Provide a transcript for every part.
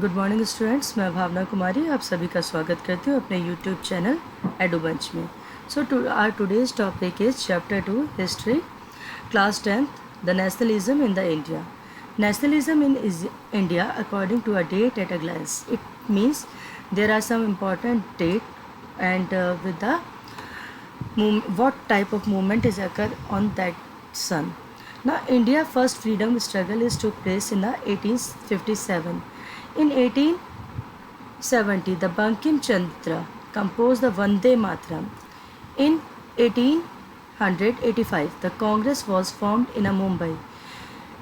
Good morning students, मैं भावना कुमारी आप सभी का स्वागत करती हूँ अपने यूट्यूब चैनल एडुबंच में। So our today's topic is chapter 2 history, class 10th, the nationalism in the India. Nationalism in India, according to a date at a glance, it means there are some important date and with the what type of movement is occur on that sun. Now, India first freedom struggle is took place in the 1857. In 1870, the Bankim Chandra composed the Vande Mataram. In 1885, the Congress was formed in Mumbai.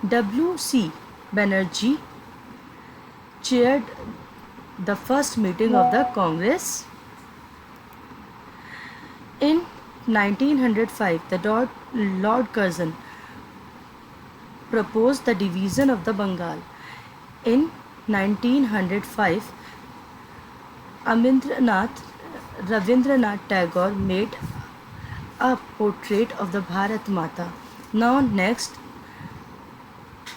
W.C. Banerjee chaired the first meeting of the Congress. In 1905, the Lord Curzon proposed the division of the Bengal. In 1905, Rabindranath Tagore made a portrait of the Bharat Mata. Now next,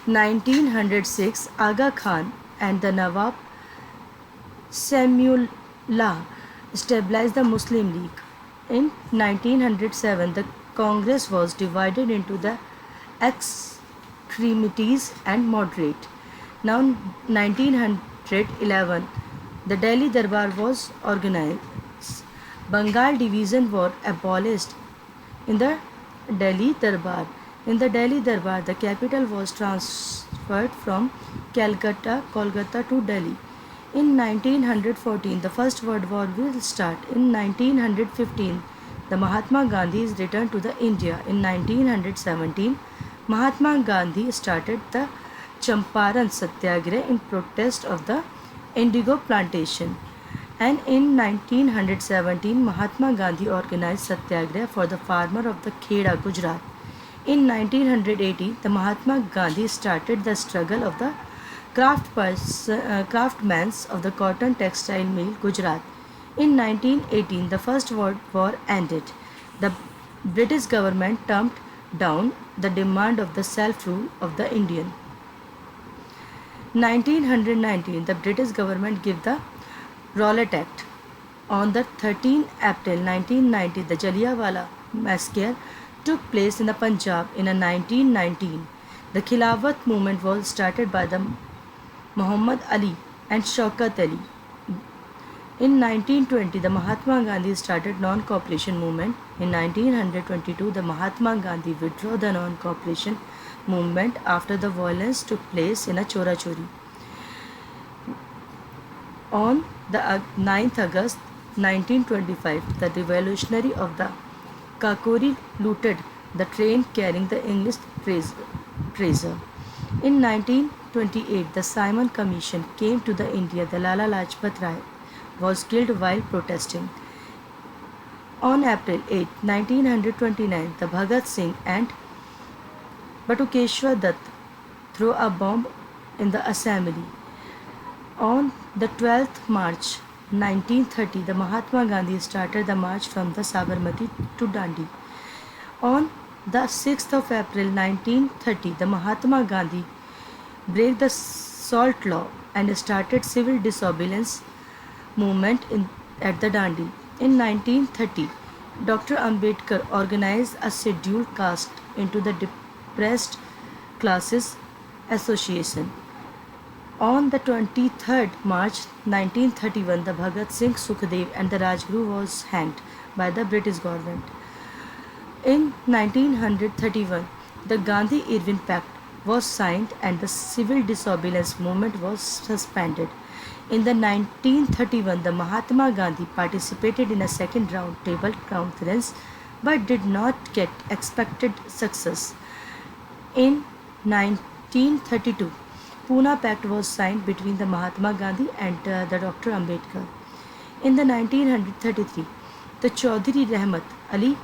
1906, Aga Khan and the Nawab Samuullah stabilized the Muslim League. In 1907, the Congress was divided into the extremities and moderate. Now 1911, the Delhi Darbar was organized. Bengal division were abolished in the Delhi Darbar. In the Delhi Darbar, the capital was transferred from Kolkata to Delhi. In 1914, the First World War will start. In 1915, the Mahatma Gandhi is returned to the India. In 1917, Mahatma Gandhi started the Champaran Satyagraha in protest of the indigo plantation. And in 1917, Mahatma Gandhi organized Satyagraha for the farmer of the Kheda, Gujarat. In 1918, the Mahatma Gandhi started the struggle of the craftsmen of the cotton textile mill, Gujarat. In 1918, the First World War ended. The British government turned down the demand of the self-rule of the Indian. 1919, the British government gave the Rowlatt Act. On the 13th April 1990, the Jallianwala massacre took place in the Punjab. In 1919, the Khilafat movement was started by the Muhammad Ali and Shaukat Ali. In 1920, the Mahatma Gandhi started non-cooperation movement. In 1922, the Mahatma Gandhi withdrew the non-cooperation movement after the violence took place in a Chorachori. On the 9th August 1925, the revolutionary of the Kakori looted the train carrying the English treasure. In 1928, the Simon Commission came to the India. The Lala Lajpat Rai was killed while protesting. On April 8, 1929, the Bhagat Singh and Batukeshwar Dutt threw a bomb in the assembly. On the 12th March 1930, the Mahatma Gandhi started the march from the Sabarmati to Dandi. On the 6th of April 1930, the Mahatma Gandhi broke the salt law and started civil disobedience movement at the Dandi. In 1930, Dr. Ambedkar organized a scheduled caste into the Depressed Classes Association. On the 23rd March 1931, the Bhagat Singh, Sukhdev and the Rajguru was hanged by the British government. In 1931, the Gandhi-Irwin Pact was signed and the civil disobedience movement was suspended. In the 1931, the Mahatma Gandhi participated in a second round table conference but did not get expected success. In 1932, Pune Pact was signed between the Mahatma Gandhi and the Dr. Ambedkar. In the 1933, the Chaudhry Rahmat Ali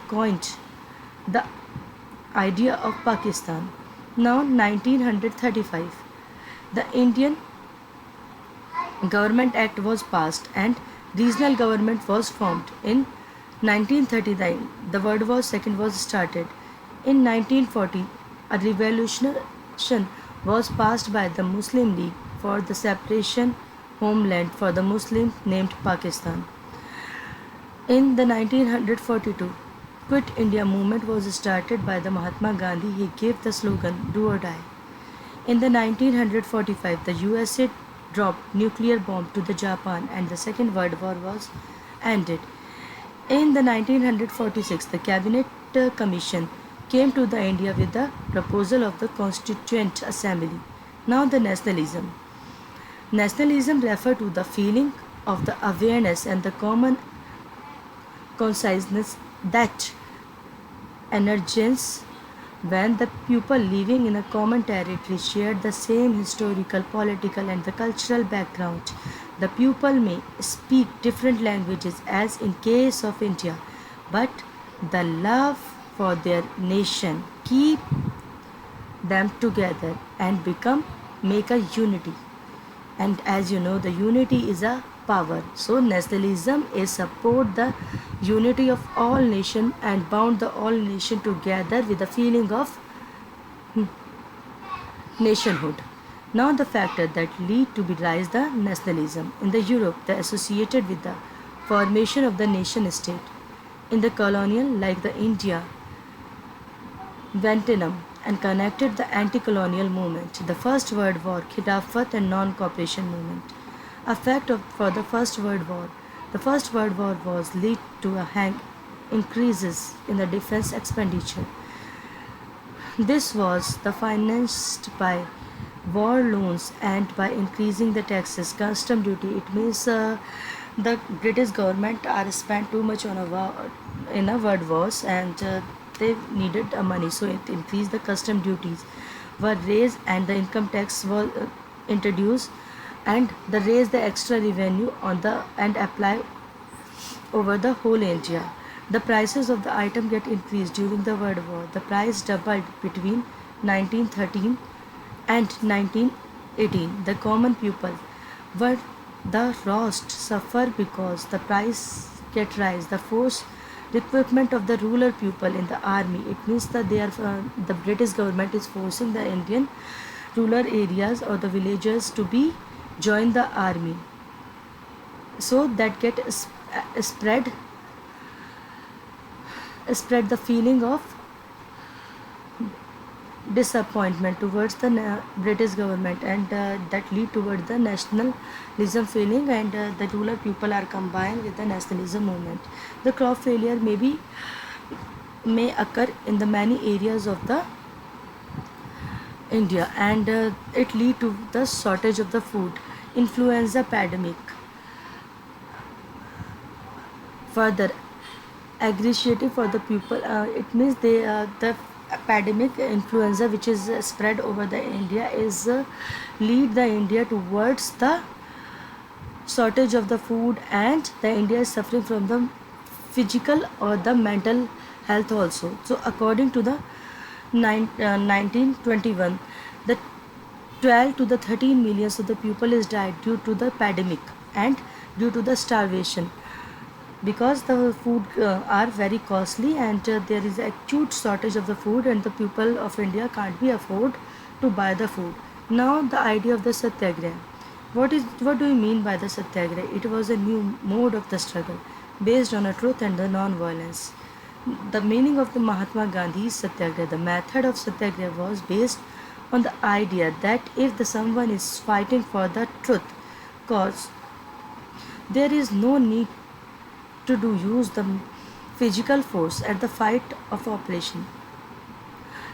coined the idea of Pakistan. Now 1935, the Indian Government Act was passed and regional government was formed. In 1939, the World War II was started. In 1940, a revolution was passed by the Muslim League for the separation homeland for the Muslims named Pakistan. In the 1942 Quit India movement was started by the Mahatma Gandhi. He gave the slogan "Do or Die." In the 1945, the USA dropped nuclear bomb to the Japan and the Second World War was ended. In the 1946, the Cabinet Commission came to the India with the proposal of the Constituent Assembly. Now the nationalism. Nationalism refers to the feeling of the awareness and the common consciousness that emerges when the people living in a common territory share the same historical, political, and the cultural background. The people may speak different languages, as in case of India, but the love for their nation keep them together and make a unity. And as you know, the unity is a power. So nationalism is support the unity of all nation and bound the all nation together with the feeling of nationhood. Now the factor that lead to be rise the nationalism in the Europe, the associated with the formation of the nation state. In the colonial, like the India, Vietnam, and connected the anti-colonial movement, the First World War, Khilafat and non-cooperation movement. Effect for the First World War. The First World War was lead to a increases in the defense expenditure. This was the financed by war loans and by increasing the taxes, custom duty. It means the British government are spent too much on a war, in a world wars and they needed money, so it increased the custom duties were raised and the income tax was introduced and they raised the extra revenue on the and apply over the whole India. The prices of the item get increased during the World War. The price doubled between 1913 and 1918. The common people were the roast suffer because the price get rise. The force recruitment of the rural people in the army. It means that they are the British government is forcing the Indian rural areas or the villagers to be join the army. So that get spread the feeling of disappointment towards the British government and that lead towards the nationalism feeling and the rural people are combined with the nationalism movement. The crop failure may occur in the many areas of the India and it lead to the shortage of the food. Influenza pandemic further aggressive for the people. It means the pandemic influenza which is spread over the India is lead the India towards the shortage of the food and the India is suffering from the physical or the mental health also. So according to the 1921, the 12 to the 13 millions of the people is died due to the pandemic and due to the starvation because the food are very costly and there is acute shortage of the food and the people of India can't be afford to buy the food. Now the idea of the satyagraha. What do you mean by the satyagraha? It was a new mode of the struggle based on a truth and the non-violence. The meaning of the Mahatma Gandhi's satyagraha, the method of satyagraha was based on the idea that if someone is fighting for the truth cause, there is no need to use the physical force at the fight of operation.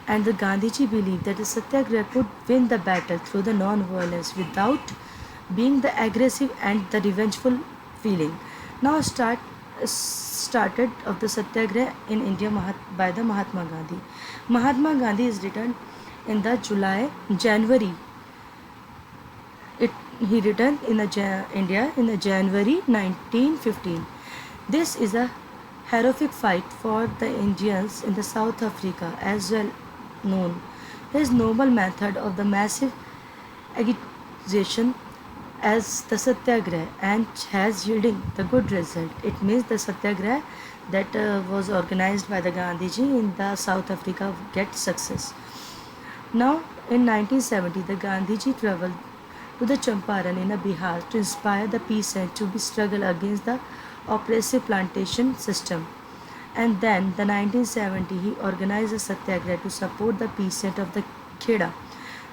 And the Gandhiji believed that the satyagraha could win the battle through the non-violence without being the aggressive and the revengeful feeling. Now started of the satyagraha in India by the Mahatma Gandhi. Mahatma Gandhi is written in the January. He returned in the India in the January 1915. This is a heroic fight for the Indians in the South Africa as well known. His noble method of the massive agitation as the satyagraha and has yielding the good result. It means the satyagraha that was organized by the Gandhiji in the South Africa get success. Now in 1970 the Gandhiji traveled to the Champaran in Bihar to inspire the peasant to be struggle against the oppressive plantation system. And then, the 1970, he organized a satyagraha to support the peasant of the Kheda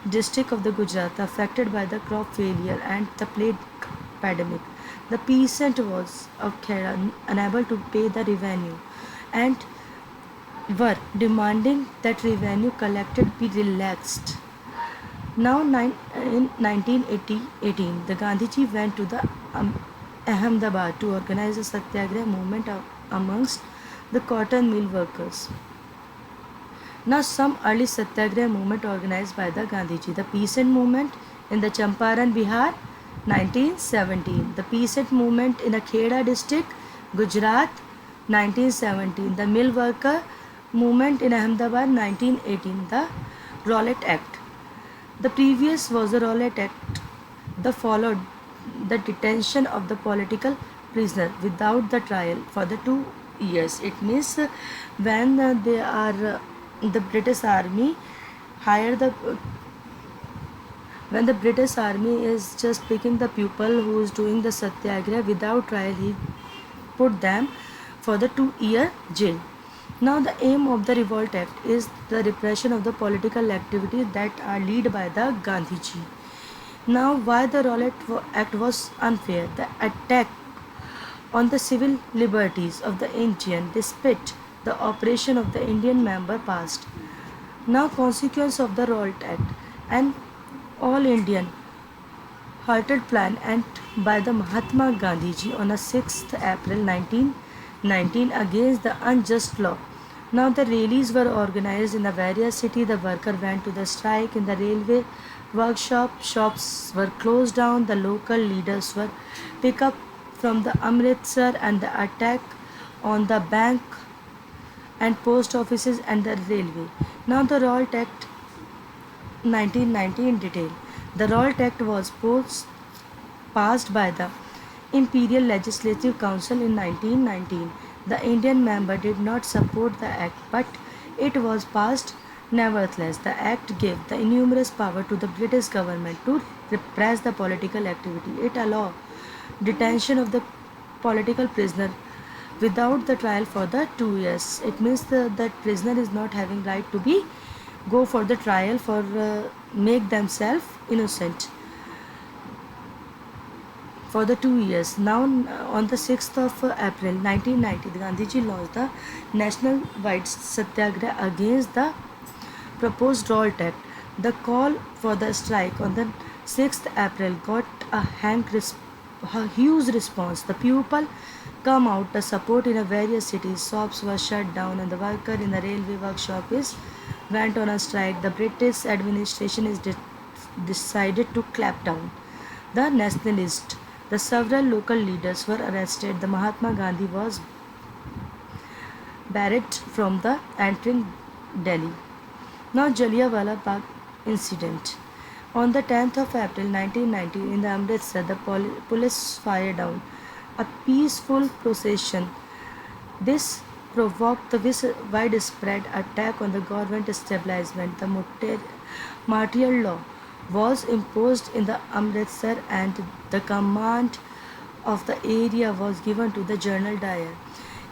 district of the Gujarat affected by the crop failure and the plague pandemic. The peasant was of Kheda unable to pay the revenue and were demanding that revenue collected be relaxed. Now, in 1918, the Gandhiji went to the Ahmedabad to organize a satyagraha movement amongst the cotton mill workers. Now, some early satyagraha movement organized by the Gandhiji. The peasant movement in the Champaran, Bihar, 1917. The peasant movement in the Kheda district, Gujarat, 1917. The mill worker movement in Ahmedabad, 1918. The Rowlatt Act. The previous was the Rowlatt Act. The followed the detention of the political prisoner without the trial for the 2 years. It means when they are the British Army hire the when the British Army is just picking the people who is doing the satyagraha without trial, he put them for the 2 year jail. Now, the aim of the Revolt Act is the repression of the political activities that are led by the Gandhiji. Now, why the Rowlatt Act was unfair? The attack on the civil liberties of the Indian despite the operation of the Indian member passed. Now, consequence of the Rowlatt Act and all Indian halted plan and by the Mahatma Gandhiji on 6th April 1919 against the unjust law. Now, the rallies were organized in the various cities. The worker went to the strike in the railway workshop. Shops were closed down. The local leaders were picked up from the Amritsar and the attack on the bank and post offices and the railway. Now, the Rowlatt Act 1990 in detail. The Rowlatt Act was passed by the Imperial Legislative Council in 1919. The Indian member did not support the act, but it was passed nevertheless. The act gave the enormous power to the British government to repress the political activity. It allowed detention of the political prisoner without the trial for the 2 years. It means that prisoner is not having right to be go for the trial for make themselves innocent for the 2 years. Now, on the 6th of April 1990, the Gandhiji launched the national-wide satyagraha against the proposed Rowlatt Act. The call for the strike on the 6th April got a huge response. The people come out to support in various cities. Shops were shut down and the worker in the railway workshop went on a strike. The British administration decided to clamp down. The nationalists, the several local leaders were arrested. The Mahatma Gandhi was barred from the entering Delhi. Now, Jallianwala Bagh incident. On the 10th of April 1990, in the Amritsar, the police fired down a peaceful procession. This provoked the widespread attack on the government establishment. The martial law was imposed in the Amritsar and the command of the area was given to the General Dyer.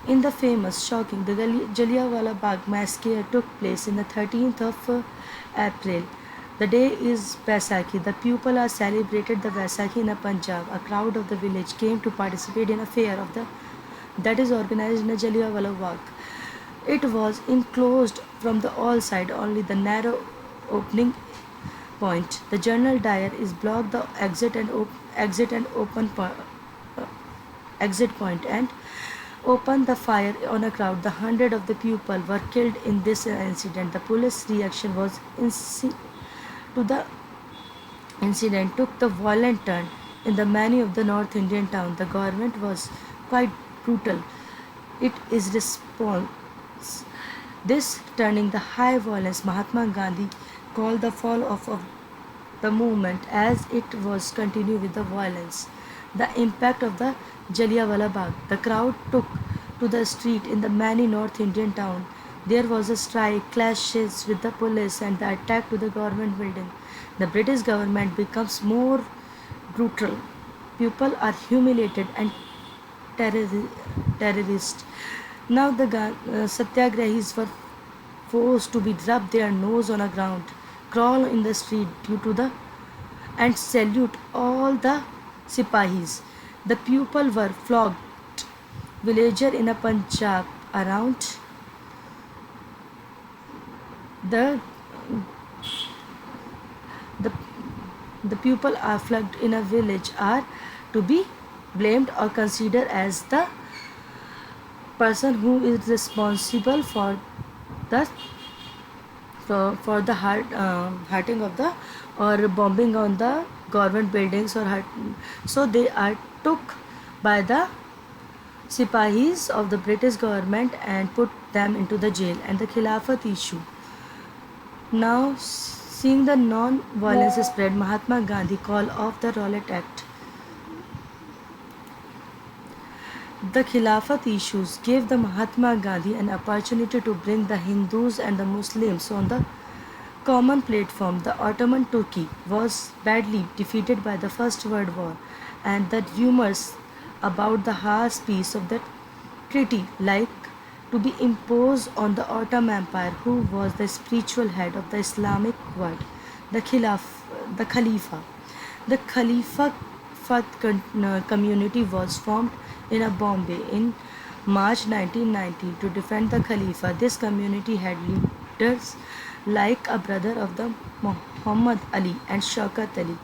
In the famous, shocking, the Jallianwala Bagh massacre took place in the 13th of April. The day is Baisakhi. The people are celebrated the Baisakhi in Punjab. A crowd of the village came to participate in a fair that is organized in the Jallianwala Bagh. It was enclosed from the all sides, only the narrow opening point. The General Dyer is blocked the exit point and opened the fire on a crowd. The hundred of the people were killed in this incident. The police reaction was to the incident took the violent turn in the many of the North Indian towns. The government was quite brutal. It is response. This turning the high violence, Mahatma Gandhi called the fall of the movement as it was continued with the violence. The impact of the Jallianwala Bagh. The crowd took to the street in the many North Indian towns. There was a strike, clashes with the police and the attack to the government building. The British government becomes more brutal. People are humiliated and terrorist. Now the satyagrahis were forced to be rub their nose on the ground, crawl in the street due to the and salute all the sipahis. The people were flogged. Villager in a Punjab around the the the people are flogged in a village are to be blamed or considered as the person who is responsible the for the hurting of the or bombing on the government buildings or so they are took by the sipahis of the British government and put them into the jail. And the Khilafat issue. Now seeing the non-violence spread, Mahatma Gandhi called off the Rowlatt Act. The Khilafat issues gave the Mahatma Gandhi an opportunity to bring the Hindus and the Muslims on the common platform. The Ottoman Turkey was badly defeated by the First World War, and the rumors about the harsh peace of that treaty like to be imposed on the Ottoman Empire, who was the spiritual head of the Islamic world, the Khalifa. The community was formed in a Bombay in March 1919 to defend the Khalifa. This community had leaders like a brother of the Muhammad Ali and Shaukat Ali.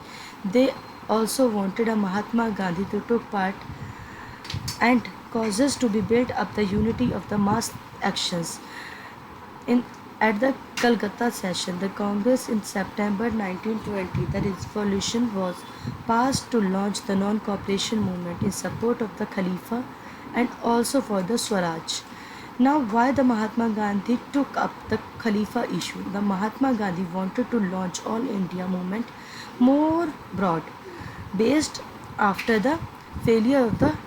They also wanted a Mahatma Gandhi to take part and causes to be built up the unity of the mass actions. At the Calcutta session, the Congress in September 1920, the resolution was passed to launch the non-cooperation movement in support of the Khalifa and also for the Swaraj. Now, why the Mahatma Gandhi took up the Khalifa issue? The Mahatma Gandhi wanted to launch all India movement more broad, based after the failure of the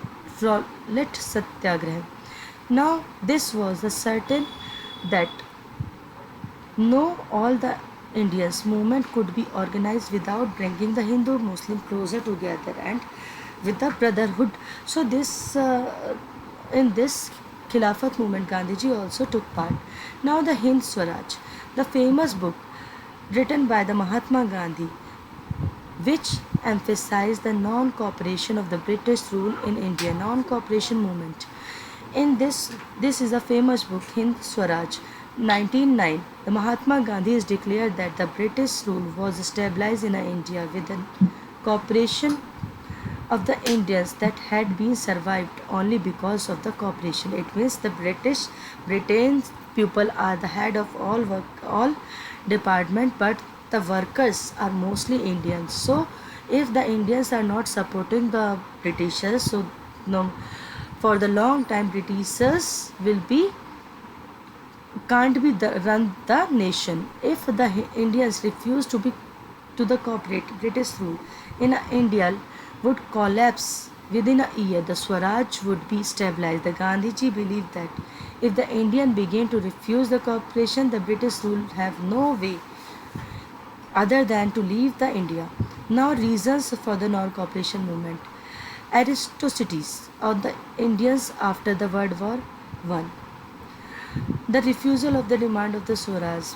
Rowlatt Satyagraha. Now, this was the certain that no all the Indians movement could be organized without bringing the Hindu Muslim closer together and with the brotherhood. So this in this Khilafat movement Gandhiji also took part. Now the Hind Swaraj, the famous book written by the Mahatma Gandhi, which emphasized the non-cooperation of the British rule in India, non-cooperation movement. In this is a famous book, Hind Swaraj, 1909. The Mahatma Gandhi is declared that the British rule was stabilized in India with the cooperation of the Indians that had been survived only because of the cooperation. It means the Britain's people are the head of all work, all department, but the workers are mostly Indians. So if the Indians are not supporting the Britishers, so no, for the long time Britishers will be can't be run the nation. If the Indians refuse to be to the cooperate, British rule in India would collapse within a year. The Swaraj would be stabilized. The Gandhiji believed that if the Indian begin to refuse the cooperation, the British rule have no way other than to leave the India. Now reasons for the non-cooperation movement. Aristocides of the Indians after the World War I. The refusal of the demand of the Swaraj.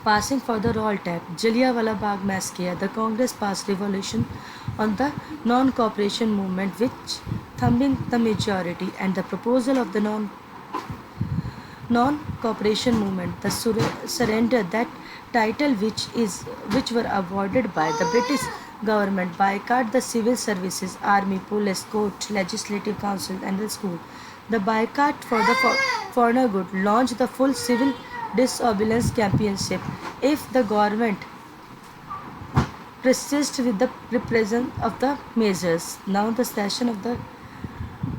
Passing for the Rowlatt Act, Jallianwala Bagh massacre, the Congress passed resolution on the non-cooperation movement which thumbing the majority and the proposal of the non-cooperation movement, the surrender that title which were awarded by the British government, boycott the civil services, army, police, court, legislative council and the school. The boycott for the foreigner good launched the full civil disobedience championship. If the government persist with the repression of the measures. Now the session of the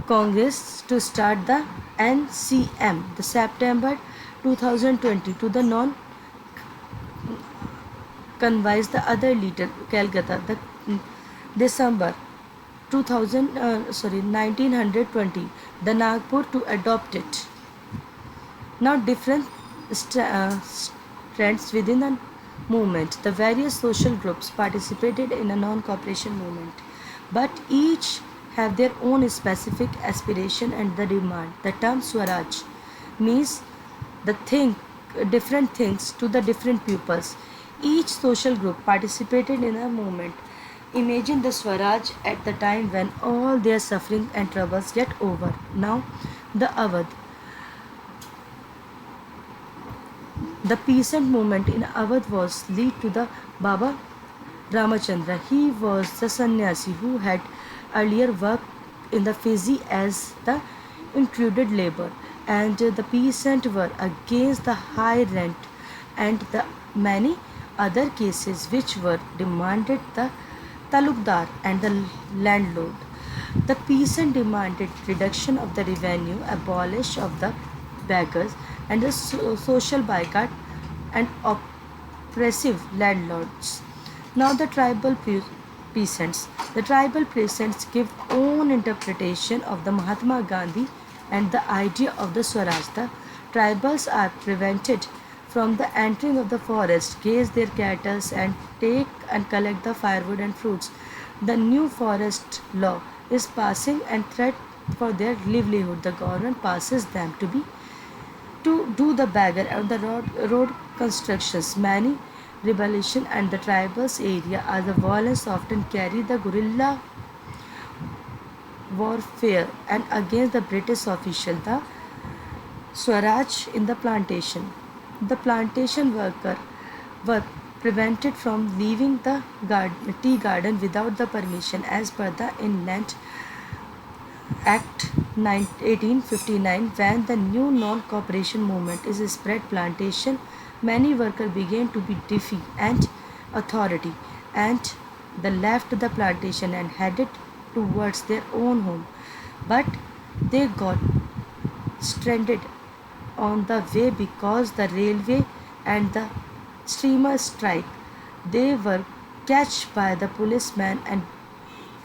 Congress to start the NCM, the September 2020 to the non-convinced the other leader Calcutta, the December 1920, the Nagpur to adopt it. Now different strands within the movement. The various social groups participated in a non-cooperation movement, but each have their own specific aspiration and the demand. The term Swaraj means the thing, different things to the different peoples. Each social group participated in a movement. Imagine the Swaraj at the time when all their suffering and troubles get over. Now, the Awadh. The peasant movement in Awadh was led to the Baba Ramachandra. He was the sannyasi who had earlier worked in the Fiji as the included labor, and the peasants were against the high rent and the many other cases which were demanded the talukdar and the landlord. The peasant demanded reduction of the revenue, abolish of the beggars, and a social boycott and oppressive landlords. Now the tribal peasants. The tribal peasants give own interpretation of the Mahatma Gandhi and the idea of the Swaraj. The tribals are prevented from the entering of the forest, graze their cattle, and take and collect the firewood and fruits. The new forest law is passing and threat for their livelihood. The government passes them to do the beggar and the road constructions. Many rebellion and the tribals area are the violence often carry the guerrilla warfare and against the British official. The Swaraj in the plantation. The plantation worker were prevented from leaving the tea garden without the permission as per the Inland Act 1859. When the new non-cooperation movement is spread plantation, many workers began to be defy and authority and they left the plantation and headed towards their own home. But they got stranded on the way because the railway and the steamer strike. They were catched by the policemen and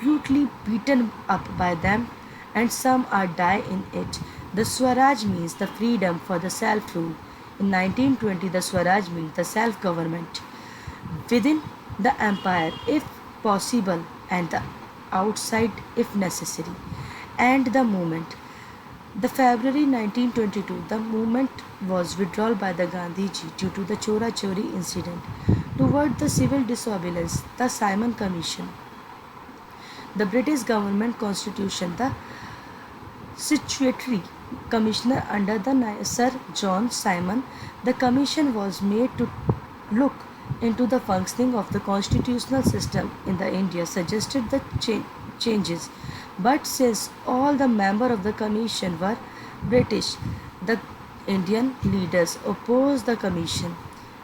brutally beaten up by them, and some are die in it. The Swaraj means the freedom for the self-rule. In 1920, the Swaraj means the self-government within the empire if possible and the outside if necessary. And the movement. The February 1922, the movement was withdrawn by the Gandhiji due to the Chora Chori incident. Toward the civil disobedience, the Simon Commission. The British government constitution, the Situatory Commissioner under the Sir John Simon, the commission was made to look into the functioning of the constitutional system in the India, suggested the changes. But since all the members of the commission were British, the Indian leaders opposed the commission.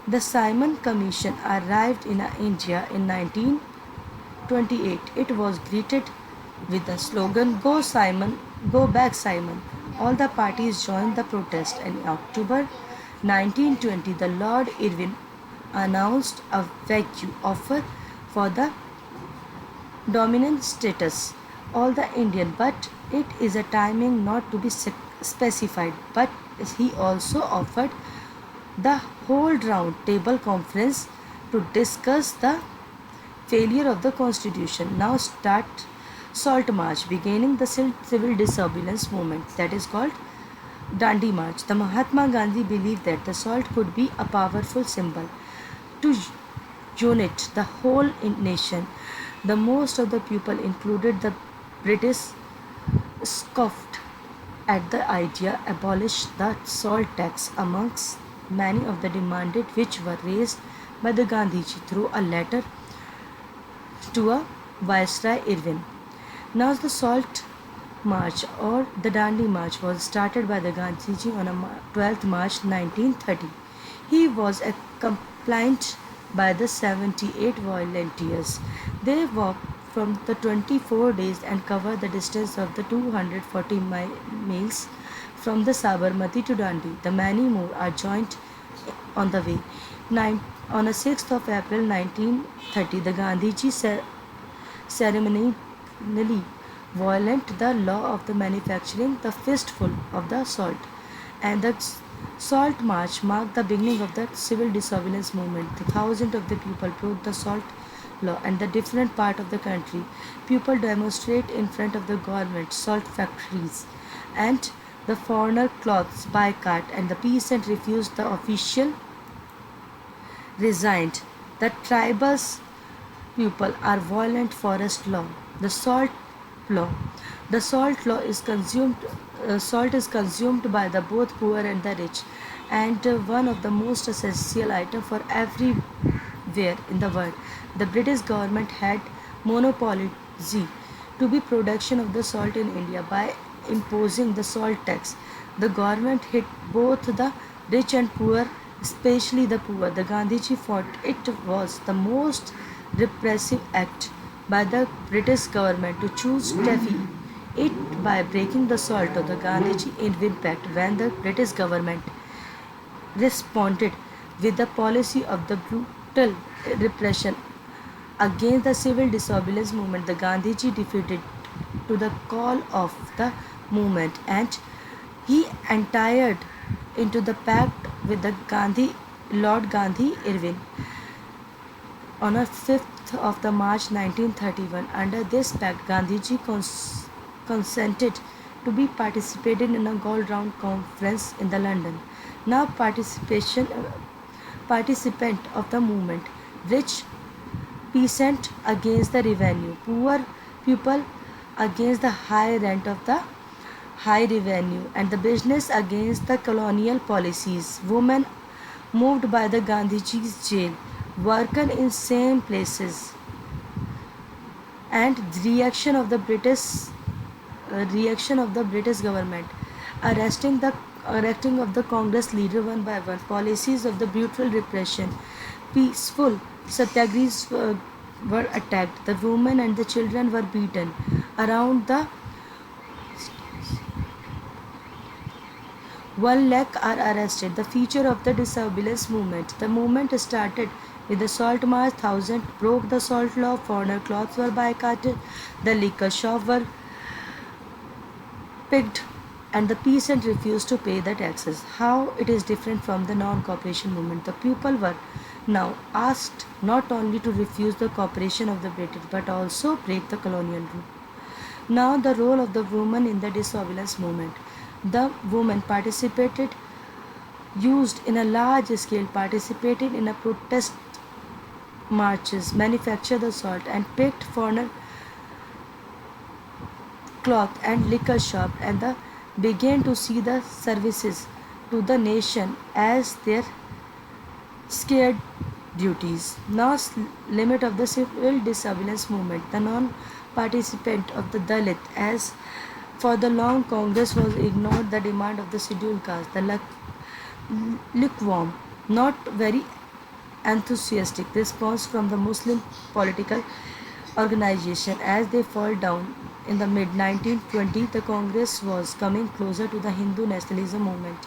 The Simon Commission arrived in India in 1928. It was greeted with the slogan "Go Simon, go back Simon." All the parties joined the protest. In October 1920, the Lord Irwin announced a vague offer for the dominant status all the Indian, but it is a timing not to be specified. But he also offered the whole round table conference to discuss the failure of the constitution. Now start Salt March, beginning the civil disobedience movement that is called Dandi March. The Mahatma Gandhi believed that the salt could be a powerful symbol to unite the whole nation. The most of the people, included the British, scoffed at the idea, abolished the salt tax amongst many of the demanded which were raised by the Gandhiji through a letter to a Viceroy Irwin. Now the Salt March or the Dandi March was started by the Gandhiji on 12th March 1930. He was accompanied by the 78 volunteers. They walked from the 24 days and covered the distance of the 240 miles from the Sabarmati to Dandi. The many more are joined on the way. On the 6th of April 1930, the Gandhiji ceremonially violated the law of the manufacturing the fistful of the salt, and the Salt March marked the beginning of the civil disobedience movement. The thousands of the people broke the salt law and the different part of the country. People demonstrate in front of the government salt factories and the foreigner clothes boycott and the peasant refused the official resigned. The tribals people are violent forest law. The salt law. The salt law is consumed. Salt is consumed by the both poor and the rich, and one of the most essential item for everywhere in the world. The British government had monopoly to be production of the salt in India by imposing the salt tax. The government hit both the rich and poor, especially the poor. The Gandhiji fought it was the most repressive act by the British government to choose Taffy it by breaking the salt of the Gandhiji in impact when the British government responded with the policy of the brutal repression against the civil disobedience movement. The Gandhiji defeated to the call of the movement and he entered into the pact with the Lord Gandhi Irwin on the 5th of the March 1931. Under this pact, Gandhiji consented to be participated in a gold round conference in the London. Now participant of the movement, rich peasant against the revenue, poor people against the high rent of the high revenue, and the business against the colonial policies. Women moved by the Gandhiji's jail, worker in same places, and reaction of the British government, arresting of the Congress leader one by one, policies of the brutal repression, peaceful satyagrahis were attacked, the women and the children were beaten. Around the 1 lakh are arrested. The feature of the disobedience movement. The movement started with the salt march. Thousands broke the salt law. Foreigner clothes were boycotted. The liquor shop were picked, and the peasant refused to pay the taxes. How it is different from the non-cooperation movement. The people were now asked not only to refuse the cooperation of the British but also break the colonial rule. Now the role of the woman in the disobedience movement. The women used in a large scale, participated in a protest marches, manufactured the salt and picked foreigner cloth and liquor shop, and began to see the services to the nation as their scared duties. Now limit of the civil disobedience movement. The non-participant of the Dalit as for the long Congress was ignored the demand of the scheduled caste. The lukewarm, not very enthusiastic response from the Muslim political organization as they fall down in the mid 1920s. The Congress was coming closer to the Hindu nationalism movement.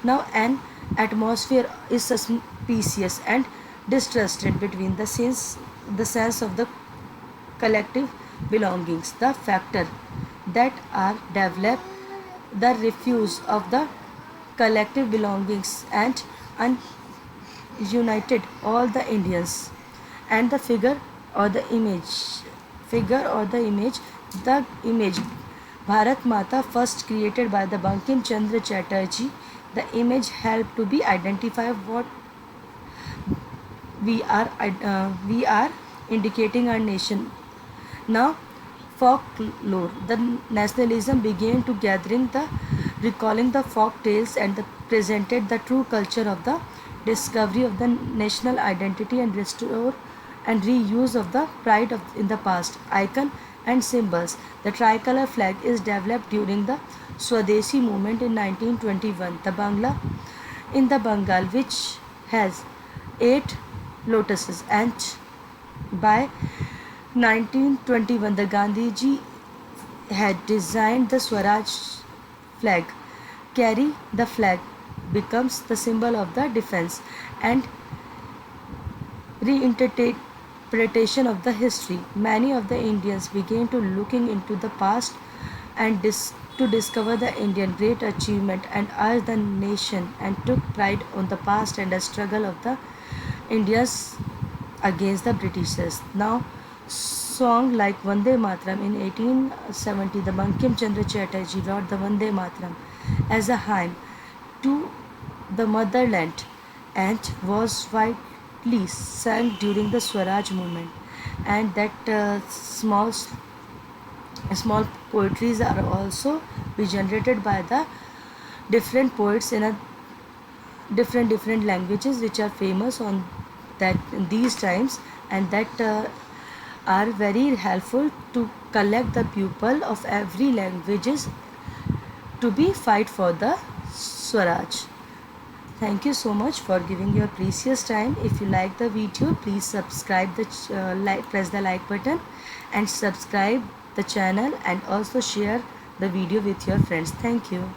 Now an atmosphere is suspicious and distrusted between the sense of the collective belongings, the factor that are developed, the refuse of the collective belongings and united all the Indians, and the image Bharat Mata first created by the Bankim Chandra Chatterjee. The image helped to be identify what we are indicating our nation. Now folklore. The nationalism began to gathering the recalling the folk tales and presented the true culture of the discovery of the national identity and restore and reuse of the pride in the past. Icon and symbols. The tricolor flag is developed during the Swadeshi movement in 1921. The Bangla in the Bengal, which has 8 lotuses, and by 1921 the Gandhiji had designed the Swaraj flag. Carry the flag becomes the symbol of the defense and reinterpretation of the history. Many of the Indians began to looking into the past and to discover the Indian great achievement and urged the nation and took pride on the past and the struggle of the India's against the Britishers. Now, song like Vande Mataram in 1870, the Bankim Chandra Chatterjee wrote the Vande Mataram as a hymn to the motherland and was widely sung during the Swaraj movement. And that small poetries are also be generated by the different poets in a different languages which are famous on that in these times, and that are very helpful to collect the pupil of every languages to be fight for the Swaraj. Thank you so much for giving your precious time. If you like the video, please subscribe the press the like button and subscribe the channel, and also share the video with your friends. Thank you.